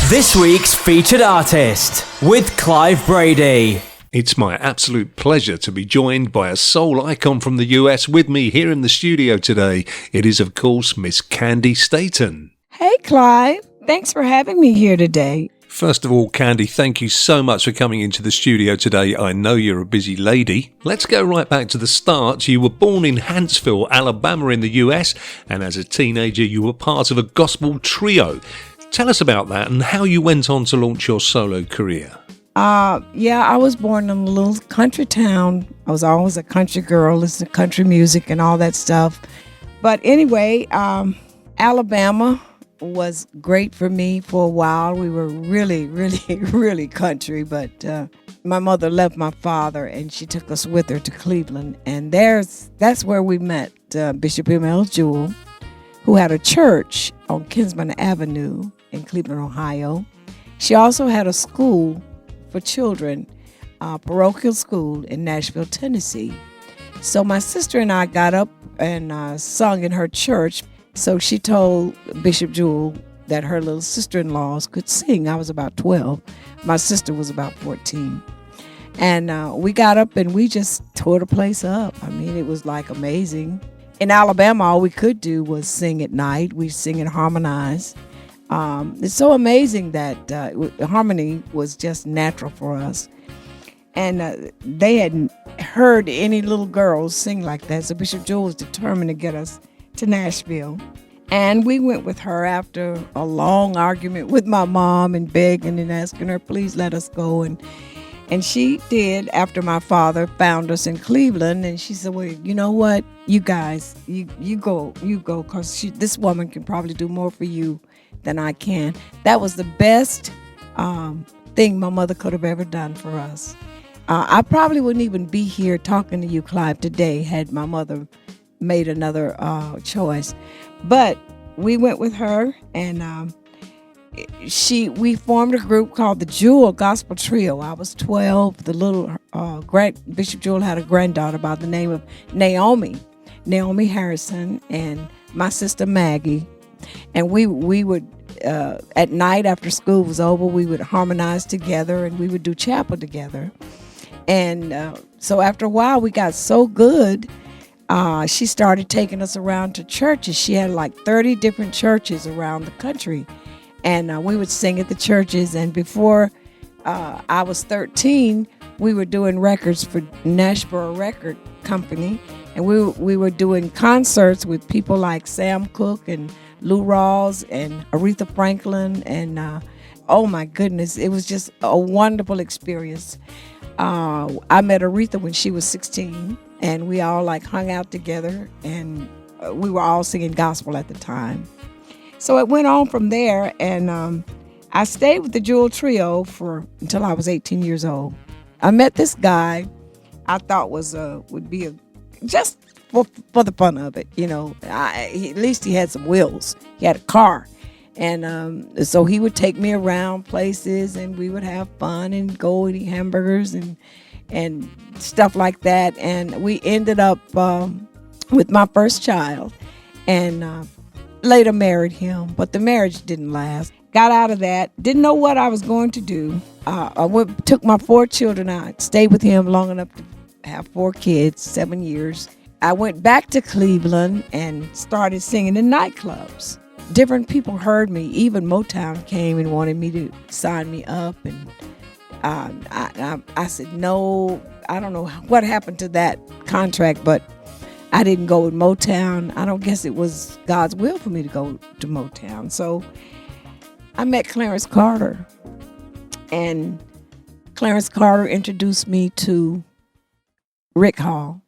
This week's featured artist with Clive Brady. It's my absolute pleasure to be joined by a soul icon from the US with me here in the studio today. It is, of course, Miss Candi Staton. Hey, Clive. Thanks for having me here today. First of all, Candi, thank you so much for coming into the studio today. I know you're a busy lady. Let's go right back to the start. You were born in Huntsville, Alabama in the US, and as a teenager you were part of a gospel trio. Tell us about that and how you went on to launch your solo career. I was born in a little country town. I was always a country girl, listening to country music and all that stuff. But anyway, Alabama was great for me for a while. We were really, really, really country, but my mother left my father and she took us with her to Cleveland. And that's where we met Bishop M.L. Jewell, who had a church on Kinsman Avenue in Cleveland, Ohio. She also had a school for children, parochial school in Nashville, Tennessee. So my sister and I got up and sung in her church. So she told Bishop Jewell that her little sister-in-laws could sing. I was about 12. My sister was about 14. And we got up and we just tore the place up. I mean, it was like amazing. In Alabama, all we could do was sing at night. We sing and harmonize. It's so amazing that harmony was just natural for us. And they hadn't heard any little girls sing like that. So Bishop Jewell was determined to get us to Nashville. And we went with her after a long argument with my mom and begging and asking her, please let us go. And she did after my father found us in Cleveland. And she said, well, you know what? You guys, you go, because this woman can probably do more for you than I can. That was the best thing my mother could have ever done for us. I probably wouldn't even be here talking to you, Clive, today had my mother made another choice. But we went with her, and we formed a group called the Jewell Gospel Trio. I was 12. The little Bishop Jewell had a granddaughter by the name of Naomi Harrison, and my sister Maggie. And we would, at night after school was over, we would harmonize together and we would do chapel together. And so after a while, we got so good, she started taking us around to churches. She had like 30 different churches around the country. And we would sing at the churches. And before I was 13, we were doing records for Nashville Record Company. And we were doing concerts with people like Sam Cooke and Lou Rawls and Aretha Franklin. And oh my goodness, it was just a wonderful experience. I met Aretha when she was 16, and we all like hung out together, and we were all singing gospel at the time. So it went on from there, and I stayed with the Jewell Trio until I was 18 years old. I met this guy I thought would be just for the fun of it, you know. At least he had some wheels. He had a car. And so he would take me around places, and we would have fun and go eat hamburgers and stuff like that. And we ended up with my first child, and later married him. But the marriage didn't last. Got out of that. Didn't know what I was going to do. Took my 4 children out. Stayed with him long enough to have 4 kids, 7 years. I went back to Cleveland and started singing in nightclubs. Different people heard me. Even Motown came and wanted me to sign me up. And I said, no, I don't know what happened to that contract, but I didn't go with Motown. I don't guess it was God's will for me to go to Motown. So I met Clarence Carter. And Clarence Carter introduced me to Rick Hall.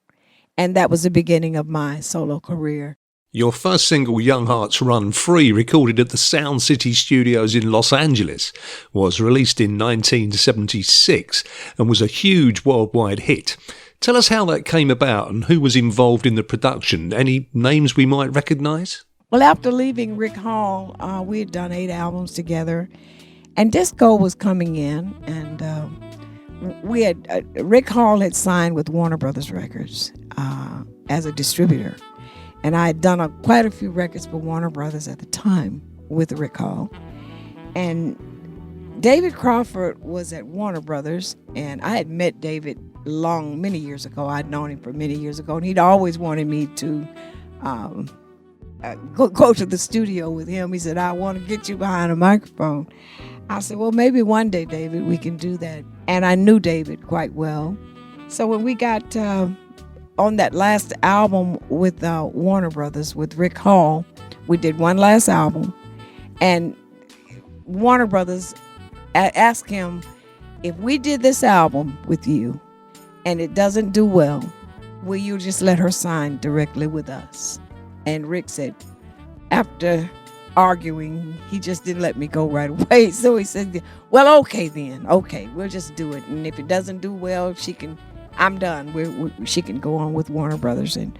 And that was the beginning of my solo career. Your first single, Young Hearts Run Free, recorded at the Sound City Studios in Los Angeles, was released in 1976 and was a huge worldwide hit. Tell us how that came about and who was involved in the production. Any names we might recognise? Well, after leaving Rick Hall, we had done 8 albums together, and disco was coming in, and Rick Hall had signed with Warner Brothers Records as a distributor. And I had done quite a few records for Warner Brothers at the time with Rick Hall. And David Crawford was at Warner Brothers, and I had met David many years ago. I'd known him for many years ago, and he'd always wanted me to go to the studio with him. He said, I want to get you behind a microphone. I said, well, maybe one day, David, we can do that. And I knew David quite well. So when we got on that last album with Warner Brothers, with Rick Hall, we did one last album, and Warner Brothers asked him, if we did this album with you and it doesn't do well, will you just let her sign directly with us? And Rick said, after arguing, he just didn't let me go right away. So he said, well, okay then. Okay, we'll just do it. And if it doesn't do well, I'm done. She can go on with Warner Brothers. And,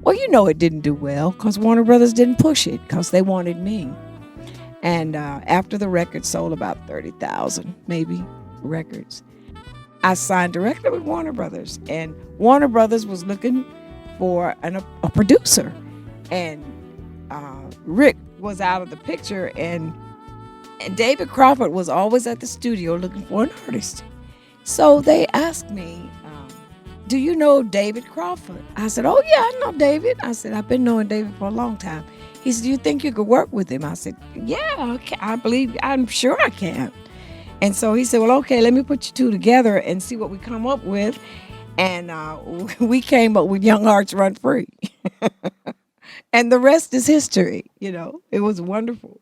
well, it didn't do well because Warner Brothers didn't push it because they wanted me. And after the record sold about 30,000, maybe, records, I signed directly with Warner Brothers. And Warner Brothers was looking for a producer. And Rick was out of the picture. And David Crawford was always at the studio looking for an artist. So they asked me, do you know David Crawford? I said, oh, yeah, I know David. I said, I've been knowing David for a long time. He said, do you think you could work with him? I said, yeah, I'm sure I can. And so he said, well, okay, let me put you two together and see what we come up with. And we came up with Young Hearts Run Free. And the rest is history. It was wonderful.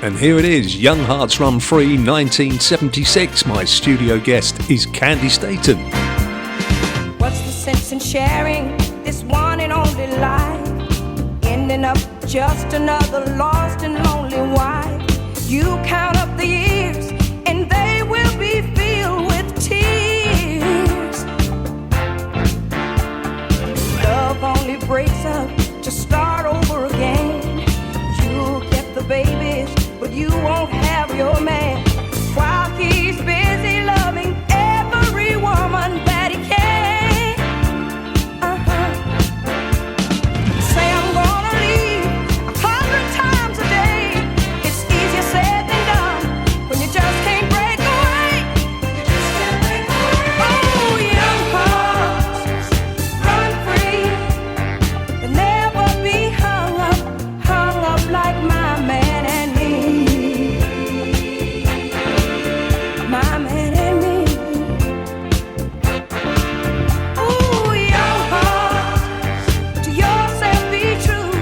And here it is, Young Hearts Run Free, 1976. My studio guest is Candi Staton. What's the sense in sharing this one and only life? Ending up just another lost and lonely wife. You count up the years and they will be filled with tears. Love only breaks up to start over again. You'll get the babies, but you won't have your man, while he's busy loving every woman that he can. Say I'm gonna leave 100 times a day. It's easier said than done when you just can't break away. Oh, young hearts, run free. They'll never be hung up like my man and me. My man and me. Ooh, young heart, to yourself be true.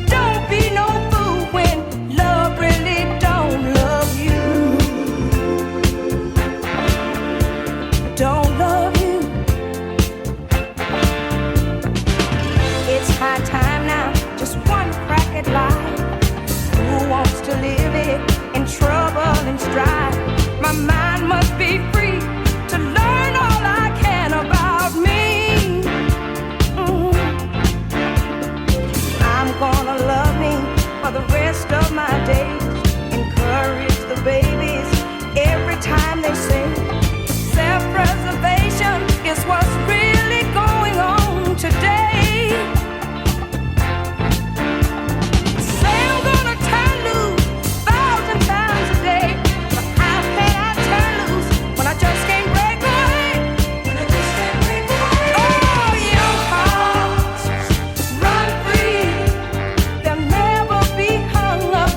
Don't be no fool when love really don't love you. Don't love you. It's high time now, just one crack at life. Who wants to live it in trouble and strife? My mind must be free to learn all I can about me. I'm gonna love me for the rest of my days. Encourage the babies every time they sing. Self-preservation is what's really going on today. Say I'm gonna turn loose 1,000 times a day, but how can I turn loose when I just can't break away? Oh, young hearts, run free. They'll never be hung up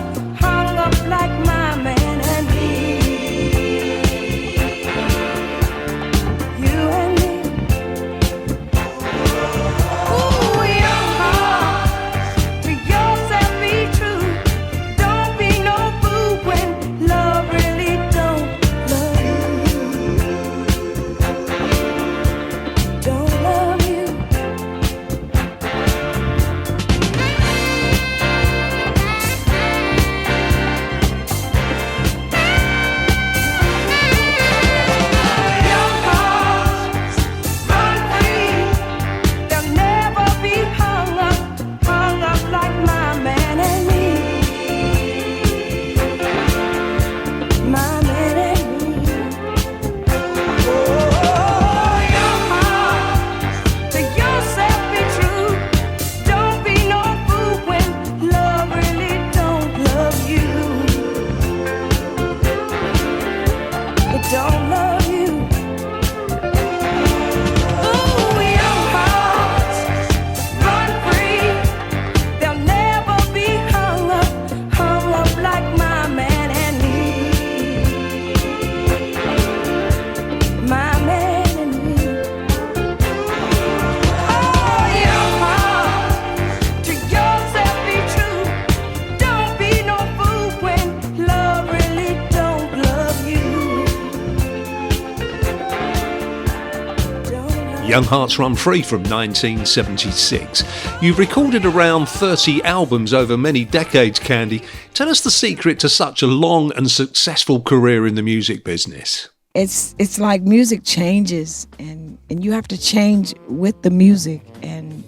Young Hearts Run Free from 1976. You've recorded around 30 albums over many decades, Candi. Tell us the secret to such a long and successful career in the music business. It's like music changes, and you have to change with the music, and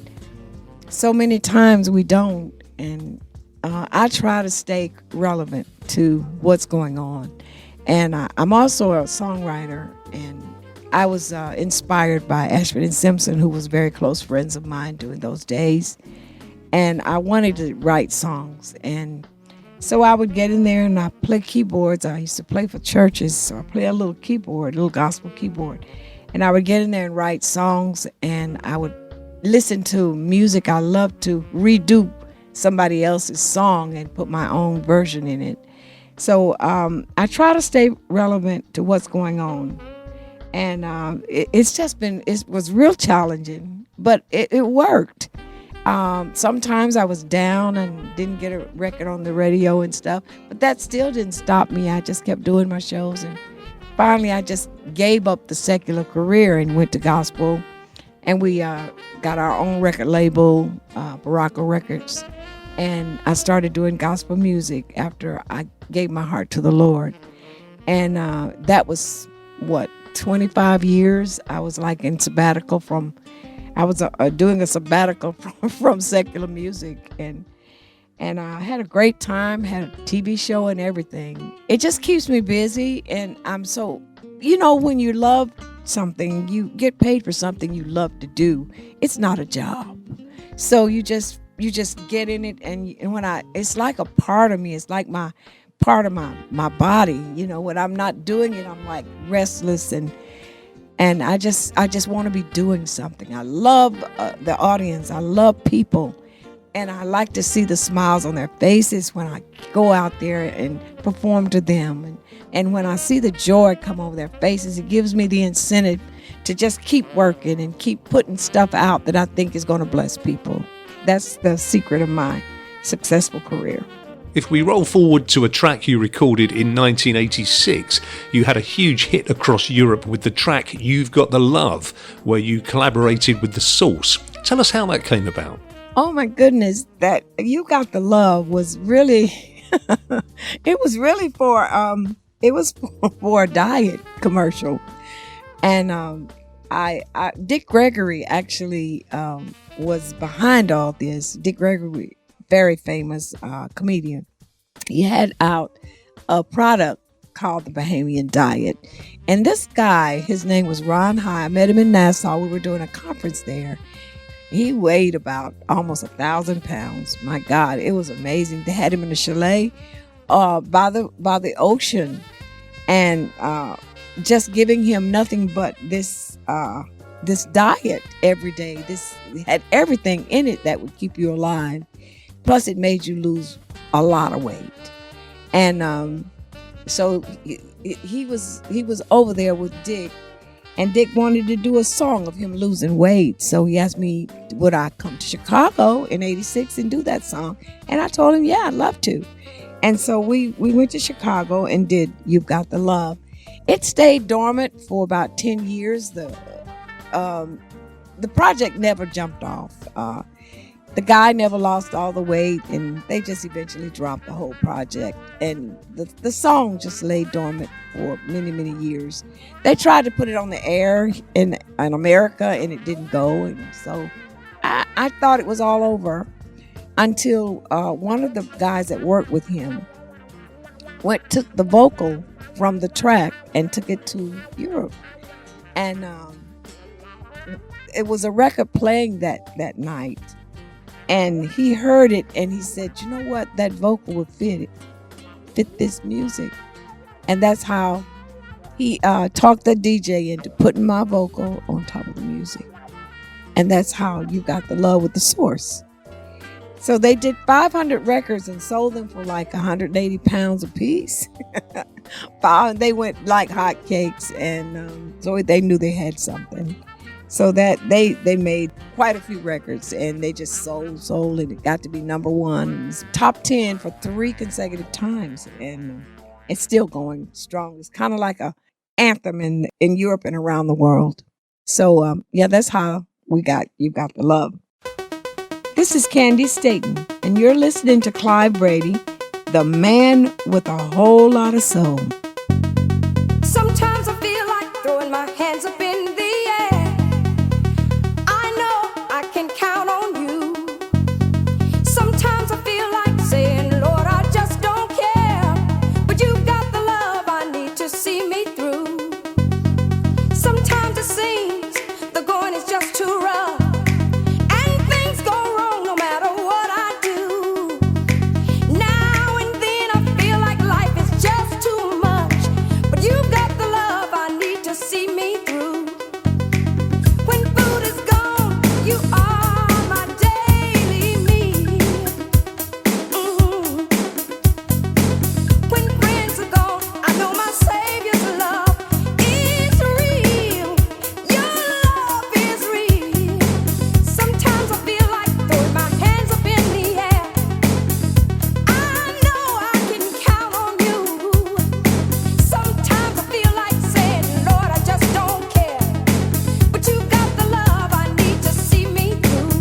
so many times we don't. And I try to stay relevant to what's going on. And I'm also a songwriter, and I was inspired by Ashford and Simpson, who was very close friends of mine during those days. And I wanted to write songs. And so I would get in there and I play keyboards. I used to play for churches, so I play a little keyboard, a little gospel keyboard. And I would get in there and write songs, and I would listen to music. I love to redo somebody else's song and put my own version in it. So I try to stay relevant to what's going on. And it was real challenging, but it worked. Sometimes I was down and didn't get a record on the radio and stuff, but that still didn't stop me. I just kept doing my shows, and finally I just gave up the secular career and went to gospel. And we got our own record label, Baraka Records. And I started doing gospel music after I gave my heart to the Lord. And that was, 25 years? I was like in sabbatical I was doing a sabbatical from secular music. And I had a great time, had a TV show and everything. It just keeps me busy. And I'm so, when you love something, you get paid for something you love to do. It's not a job. So you just get in it, and when it's like a part of me. It's like my part of my body. When I'm not doing it, I'm like restless, and I just want to be doing something. I love the audience. I love people, and I like to see the smiles on their faces when I go out there and perform to them, and when I see the joy come over their faces, it gives me the incentive to just keep working and keep putting stuff out that I think is going to bless people. That's the secret of my successful career. If we roll forward to a track you recorded in 1986, you had a huge hit across Europe with the track You've Got the Love, where you collaborated with The Source. Tell us how that came about. Oh my goodness, that You Got the Love was really, it was really for a diet commercial. And Dick Gregory actually was behind all this. Dick Gregory, very famous comedian. He had out a product called the Bahamian Diet. And this guy, his name was Ron High. I met him in Nassau. We were doing a conference there. He weighed about almost 1,000 pounds. My God, it was amazing. They had him in a chalet by the ocean, and just giving him nothing but this diet every day. This had everything in it that would keep you alive. Plus, it made you lose a lot of weight. And so he was over there with Dick, and Dick wanted to do a song of him losing weight. So he asked me, would I come to Chicago in '86 and do that song? And I told him, yeah, I'd love to. And so we went to Chicago and did You've Got the Love. It stayed dormant for about 10 years. The project never jumped off. The guy never lost all the weight, and they just eventually dropped the whole project. And the song just lay dormant for many, many years. They tried to put it on the air in America, and it didn't go. And so I thought it was all over until one of the guys that worked with him took the vocal from the track and took it to Europe. And it was a record playing that night. And he heard it, and he said, you know what, that vocal would fit this music. And that's how he talked the DJ into putting my vocal on top of the music. And that's how You Got the Love with The Source. So they did 500 records and sold them for like 180 pounds a piece. They went like hotcakes, and so they knew they had something. So that they made quite a few records, and they just sold, and it got to be number one. It was top 10 for 3 consecutive times, and it's still going strong. It's kind of like a anthem in Europe and around the world. So, yeah, that's how You Got the Love. This is Candi Staton, and you're listening to Clive Brady, the man with a whole lot of soul. Sometimes I feel like throwing my hands up in the air. I know I can count on you. Sometimes I feel like saying, Lord, I just don't care. But you've got the love I need to see me through. Sometimes it seems the going is just too rough. And things go wrong no matter what I do. Now and then I feel like life is just too much. But you've got the love I need to see me through. When food is gone, you are my daily meal. When friends are gone, I know my Savior's love is real. Your love is real. Sometimes I feel like throwing my hands up in the air. I know I can count on you. Sometimes I feel like saying, Lord, I just don't care. But you got the love I need to see me through.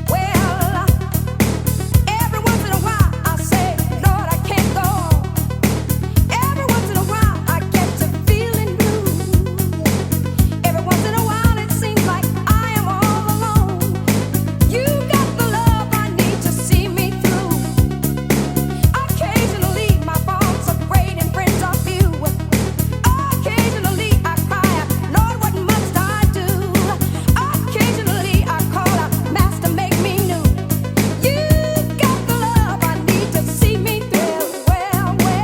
Well, every once in a while I say, Lord, I can't go on. Every once in a while I get to feeling blue. Every once in a while it seems like I am all alone. You got the love I need to see me through. Occasionally my faults are great and friends are few. Occasionally I cry, Lord, what must I do? Occasionally I call out, Master, make me new. You've got the love I need to see me through. Well,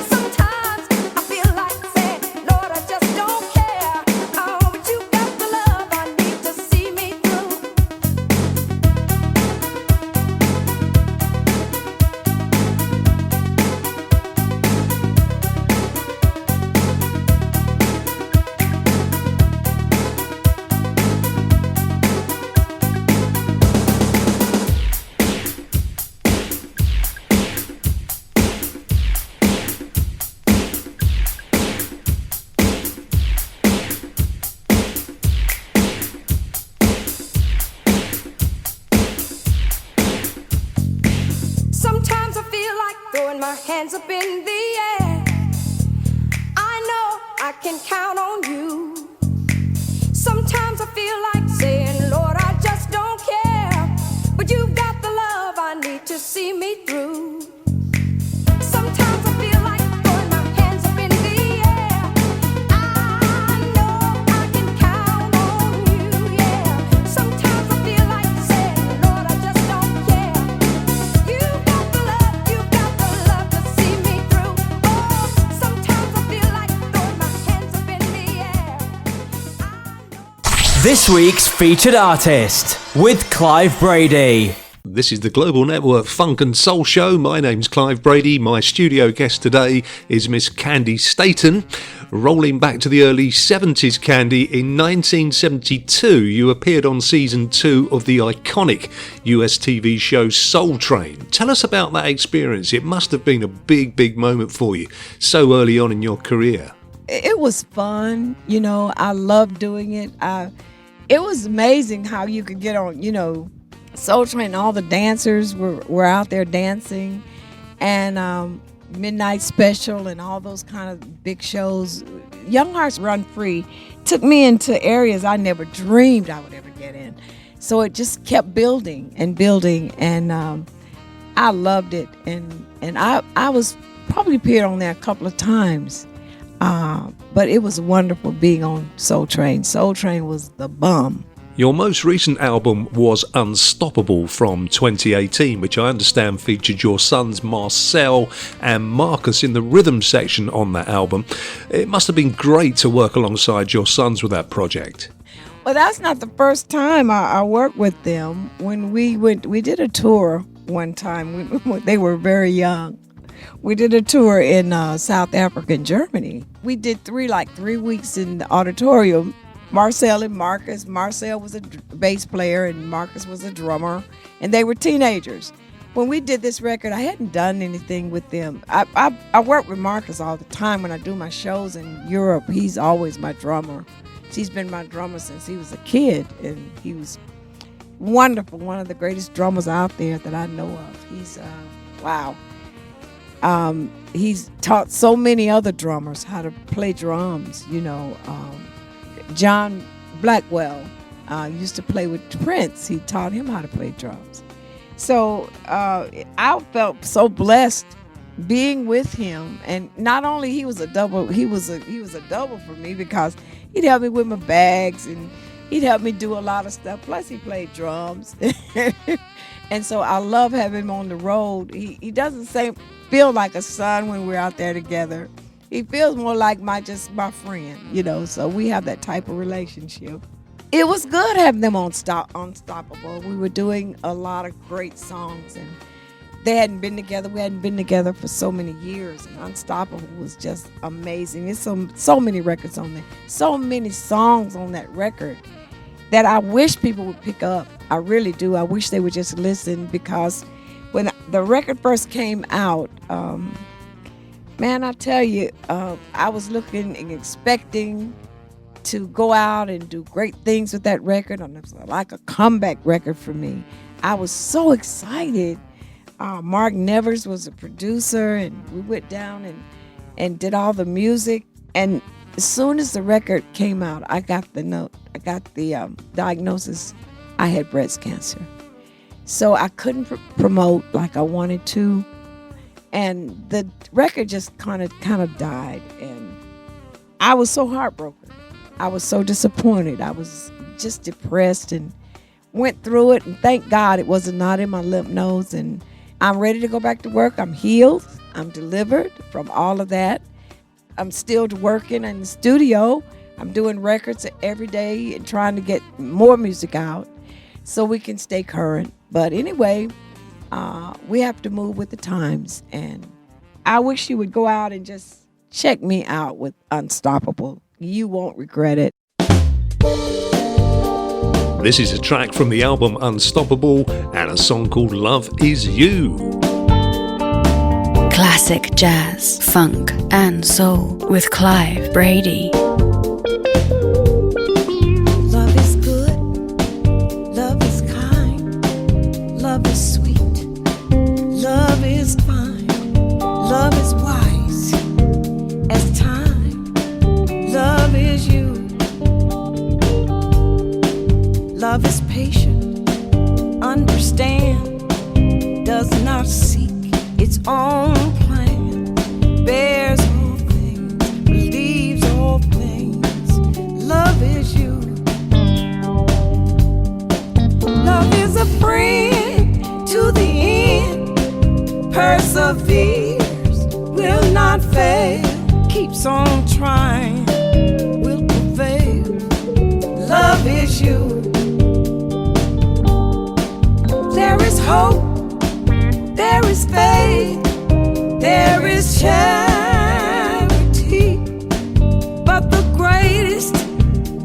sometimes I feel like saying, Lord, I just don't care. Oh, but you got the love I need to see me through. Sometimes I feel like throwing my hands up in the air. I know I can count on you. Sometimes I feel like saying, Lord, I just don't care. But you've got the love I need to see me through. Sometimes I feel like throwing my hands up in the air. I know I can count on you, yeah. Sometimes I feel like saying, Lord, I just don't care. You've got the love to see me through. Oh, sometimes I feel like throwing my hands up in the air. This week's featured artist with Clive Brady. This is the Global Network Funk and Soul Show. My name's Clive Brady. My studio guest today is Miss Candi Staton. Rolling back to the early 70s, Candi, in 1972 you appeared on season 2 of the iconic US TV show Soul Train. Tell us about that experience. It must have been a big moment for you so early on in your career. It was fun. I loved doing it. It was amazing how you could get on, Soul Train. All the dancers were out there dancing, and Midnight Special and all those kind of big shows. Young Hearts Run Free took me into areas I never dreamed I would ever get in. So it just kept building, and I loved it. And I was probably appeared on there a couple of times. But it was wonderful being on Soul Train. Soul Train was the bomb. Your most recent album was Unstoppable from 2018, which I understand featured your sons Marcel and Marcus in the rhythm section on that album. It must have been great to work alongside your sons with that project. Well, that's not the first time I worked with them. When we did a tour one time when they were very young. We did a tour in South Africa and Germany. We did 3 weeks in the auditorium. Marcel and Marcus. Marcel was a bass player and Marcus was a drummer, and they were teenagers. When we did this record, I hadn't done anything with them. I work with Marcus all the time when I do my shows in Europe. He's always my drummer. He's been my drummer since he was a kid, and he was wonderful, one of the greatest drummers out there that I know of. He's, wow. He's taught so many other drummers how to play drums, John Blackwell used to play with Prince. He taught him how to play drums. So I felt so blessed being with him, and not only he was a double for me because he'd help me with my bags and he'd help me do a lot of stuff. Plus he played drums, and so I love having him on the road. He doesn't feel like a son when we're out there together. He feels more like my friend, So we have that type of relationship. It was good having them on Unstoppable. We were doing a lot of great songs, and they hadn't been together. We hadn't been together for so many years, and Unstoppable was just amazing. There's so many records on there, so many songs on that record that I wish people would pick up. I really do. I wish they would just listen, because when the record first came out, man, I tell you, I was looking and expecting to go out and do great things with that record. And it was like a comeback record for me. I was so excited. Mark Nevers was a producer, and we went down and did all the music. And as soon as the record came out, I got the diagnosis I had breast cancer. So I couldn't promote like I wanted to. And the record just kind of died. And I was so heartbroken. I was so disappointed. I was just depressed and went through it. And thank God it was not in my lymph nodes. And I'm ready to go back to work. I'm healed. I'm delivered from all of that. I'm still working in the studio. I'm doing records every day and trying to get more music out so we can stay current. But anyway, we have to move with the times. And I wish you would go out and just check me out with Unstoppable. You won't regret it. This is a track from the album Unstoppable and a song called Love Is You. Classic jazz, funk, and soul with Clive Brady. Love is good, love is kind, love is sweet, love is fine, love is wise as time, love is you. Love is patient, understand, does not seek its own plan, bears all things, believes all things. Love is you. Love is a friend to the end, perseveres, will not fail, keeps on trying, will prevail. Love is you. There is hope, there is faith, there is charity, but the greatest,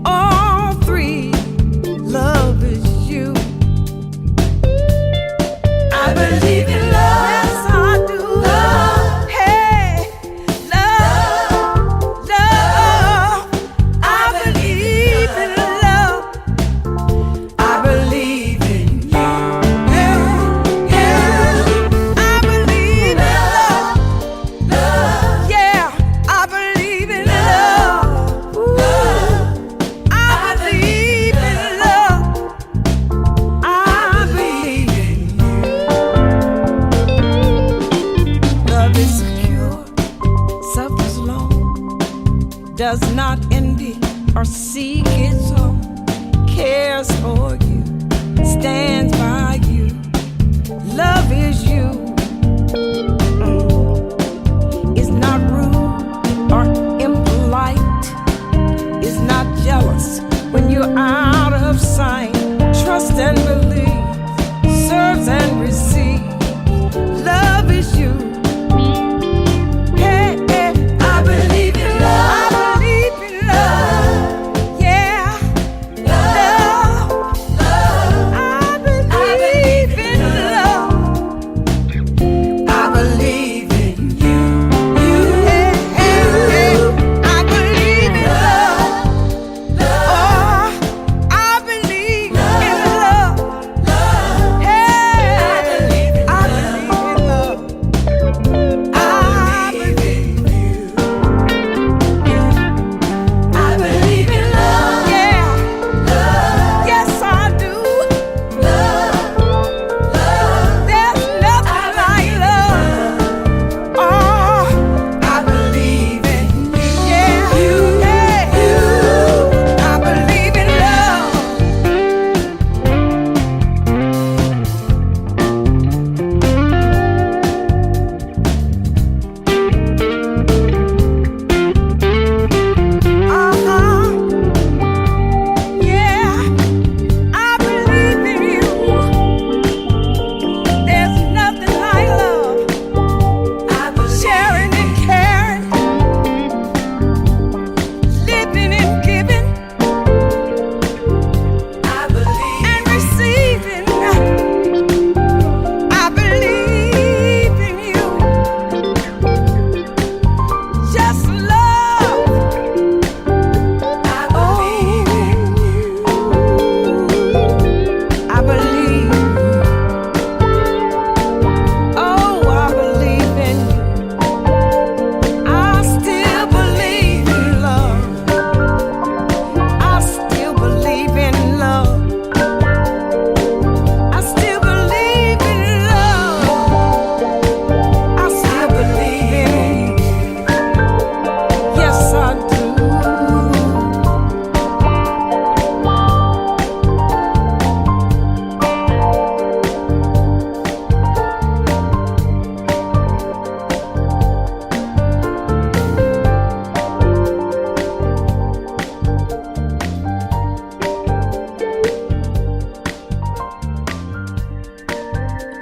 all three, love is you. I believe in love. Yes, I do. Love. Hey, love, love. I believe in love. I believe in you. I believe in love, love.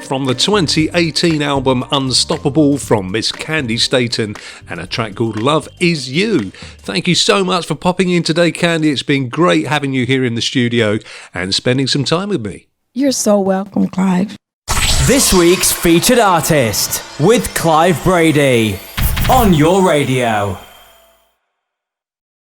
from the 2018 album Unstoppable from Miss Candi Staton and a track called Love Is You. Thank you so much for popping in today, Candi. It's been great having you here in the studio and spending some time with me. You're so welcome, Clive. This week's featured artist with Clive Brady on your radio.